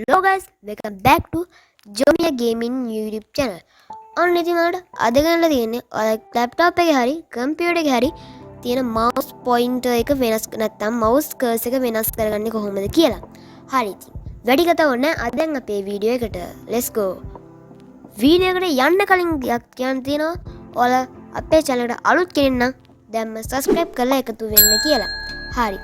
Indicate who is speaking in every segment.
Speaker 1: Hello guys, welcome back to Jomia Gaming YouTube channel. ඔන්න ඉතින් ඔයාලට අද ගන්නලා තියෙන්නේ ඔයාලා laptop එකේ හරි computer එකේ හරි තියෙන mouse pointer එක වෙනස් නැත්නම් mouse cursor එක වෙනස් කරගන්නේ කොහොමද කියලා. හරි ඉතින් වැඩි කතාවක් නැහැ. අද දැන් අපේ වීඩියෝ එකට let's go. වීඩියෝ එකට යන්න කලින් කියන්න තියෙනවා ඔයාලා අපේ channel එකට අලුත් කෙනෙක් නම් දැන්ම subscribe කරලා එකතු වෙන්න කියලා. හරි.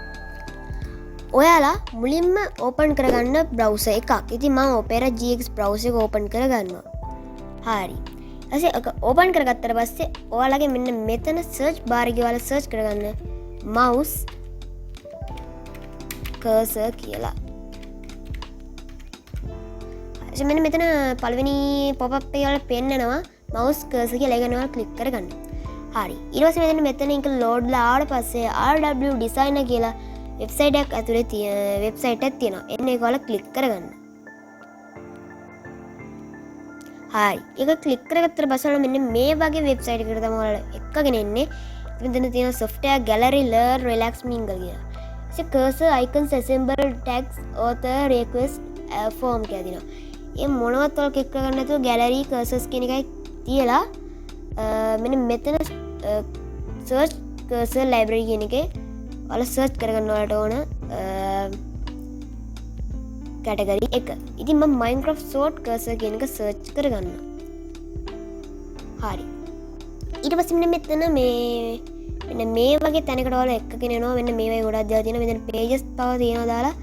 Speaker 1: ඔයාලා මුලින්ම ඕපන් කරගන්න බ්‍රවුසර් එකක්. ඉතින් මම Opera GX බ්‍රවුසර් එක ඕපන් කරගන්නවා. හරි. ඊට ඕපන් කරගත්තට පස්සේ ඔයාලගේ මෙන්න මෙතන සර්ච් බාර් එකේ ඔයාලා සර්ච් කරගන්න mouse cursor කියලා. මෙන්න මෙතන පළවෙනි pop up එකේ ඔයාලා පෙන්නනවා mouse cursor කියලා. ඒක ඔයාලා ක්ලික් කරගන්න. හරි. ඊට පස්සේ මෙතන එක load ලා ආවට පස්සේ RW designer කියලා වෙබ්සයිට් එකක් ඇතුලේ වෙබ්සයිට් එකක් තියෙනවා. එන්න ඒක ඔයාලා ක්ලික් කරගන්න. හරි. ඒක ක්ලික් කරගත්තට පස්සේ මෙන්න මේ වගේ වෙබ්සයිට් එකකට තමයි ඔයාලා එක්කගෙන එන්නේ. මෙතන තියෙන software gallery learn relax mingle කියලා. ඒක cursor icons assemble tags author request form කියලා දිනවා. මේ මොනවත් ඔයාලා ක්ලික් කරගන්න නැතුව gallery cursors කියන එකයි තියලා මෙන්න මෙතන search cursor library කියන එකේ ඔයාලා සර්ච් කරගන්න ඔයාලට ඕන කැටගරි එක. ඉතින් මම Minecraft sword cursor කියන එක සර්ච් කරගන්න. හරි. ඊට පස්සේ මෙතන මෙන්න මේ වගේ තැනකට ඔයාලා එකගෙන එනවා. මෙන්න මේ වගේ ගොඩක් දේවල් තියෙනවා. මෙතන pages තව තියෙනවා දාලා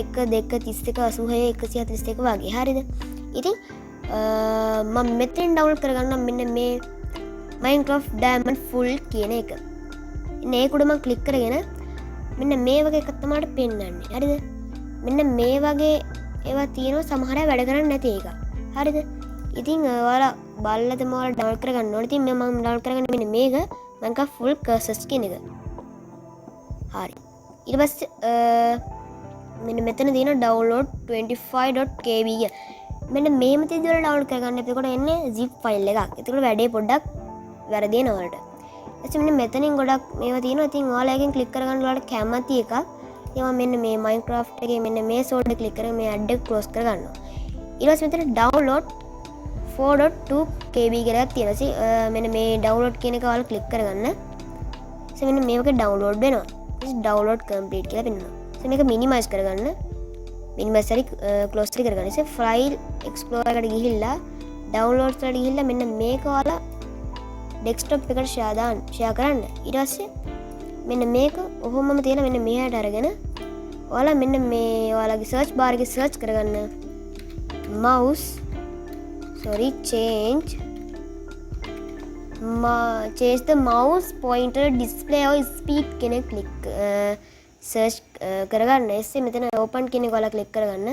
Speaker 1: 1 2 31 86 141 වගේ. හරිද? ඉතින් මම මෙතෙන් ඩවුන්ලෝඩ් කරගන්නම් මෙන්න මේ Minecraft Diamond Full කියන එක. ඒකුඩ මම ක්ලික් කරගෙන මෙන්න මේ වගේ එකක් තමයි පෙන්වන්නේ. හරිද? මෙන්න මේ වගේ ඒවා තියෙනවා සමහර අය වැඩ කරන්නේ නැති එක. හරිද? ඉතින් ඔයාලා බලලා තමයි ඔයාලා ඩවුන්ලෝඩ් කරගන්න ඕනේ. ඉතින් මම ඩවුන්ලෝඩ් කරගන්නේ මෙන්න මේක Minecraft Full Cursors කියන එක. හරි. ඊට පස්සේ මෙන්න මෙතන තියෙන download 25.kb එක. මෙන්න මේම තියදී ඔයාලා ඩවුන්ලෝඩ් කරගන්න. එතකොට එන්නේ zip file එකක්. එතකොට වැඩේ පොඩ්ඩක් වැරදින ඔයාලට. එතකොට මෙතනින් ගොඩක් මේවා තියෙනවා. ඉතින් ඔයාලා එකෙන් ක්ලික් කරගන්න ඔයාලට කැමති එකක්. ඒවා මෙන්න මේ Minecraft එකේ මෙන්න මේ සෝල්ඩ් එක ක්ලික් කරගෙන මේ ඇඩ් එක ක්ලෝස් කරගන්නවා. ඊට පස්සේ මෙතන download 4.2 kb කියලා තියෙනවා. මෙන්න මේ download කියන එක ඔයාලා ක්ලික් කරගන්න. ඊට මෙන්න මේක download වෙනවා. ඊට download complete කියලා පෙන්නනවා. ඊට මේක minimize කරගන්න. minimize හරි close හරි කරගන්න. ඊට file explorer එකට ගිහිල්ලා downloads වලට ගිහිල්ලා මෙන්න මේක ඔයාලා desktop එකට share කරන්න. ඊට පස්සේ මෙන්න මේක ඔහොමම තියෙන මෙන්න මෙහාට අරගෙන ඔයාලා මෙන්න මේ ඔයාලගේ search bar එකේ search කරගන්න change the mouse pointer display or speed කියන click search කරගන්න. එස්සේ මෙතන open කියන එක ඔයාලා click කරගන්න.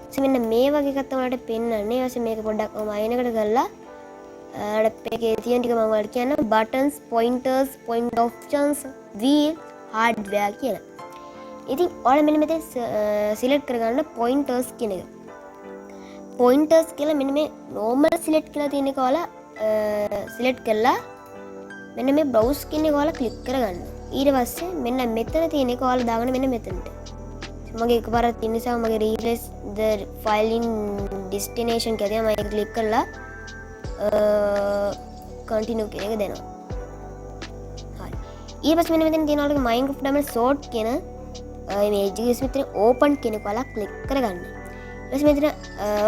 Speaker 1: ඊට මෙන්න මේ වගේ එකක් තමයි ඔයාලට පෙන්වන්නේ. ඊට පස්සේ මේක පොඩ්ඩක් අයින් එකට කරලා එකේ තියෙන ටික මම ඔයාලට කියන්න buttons pointers point options wheel hardware කියලා. ඉතින් ඔයාලා මෙන්න මෙතන select කරගන්න pointers කියන එක. pointers කියලා මෙන්න මේ normal select කියලා තියෙන එක ඔයාලා select කරලා මෙන්න මේ browse කියන එක ඔයාලා click කරගන්න. ඊට පස්සේ මෙන්න මෙතන තියෙන එක ඔයාලා දාගන්න මෙන්න මෙතනට. මගේ එකපාරක් තියෙන නිසා මගේ replace the file in destination කියලා මම ඒක click කරලා continue කියන එක දෙනවා. හරි. ඊට පස්සේ මෙන්න මෙතන තියෙන ඔයාලගේ Minecraft Diamond Sword කියන image එක මෙතන open කියන එක ඔයාලා click කරගන්න. ඊට පස්සේ මෙතන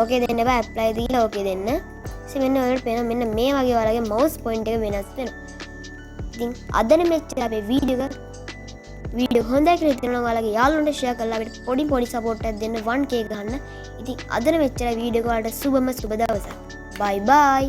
Speaker 1: okay දෙන්න බෑ apply දීලා okay දෙන්න. ඊට මෙන්න ඔයාලට පේන මෙන්න මේ වගේ ඔයාලගේ mouse point එක වෙනස් වෙනවා. ඉතින් අදන මෙච්චර අපේ වීඩියෝ හොඳයි කියලා හිතනවා. ඔයාලගේ යාළුවන්ට share කරලා අපිට පොඩි support එකක් දෙන්න 1k ගන්න. ඉතින් අදන මෙච්චර වීඩියෝ එක ඔයාලට සුබම සුබ දවසක්. Bye bye.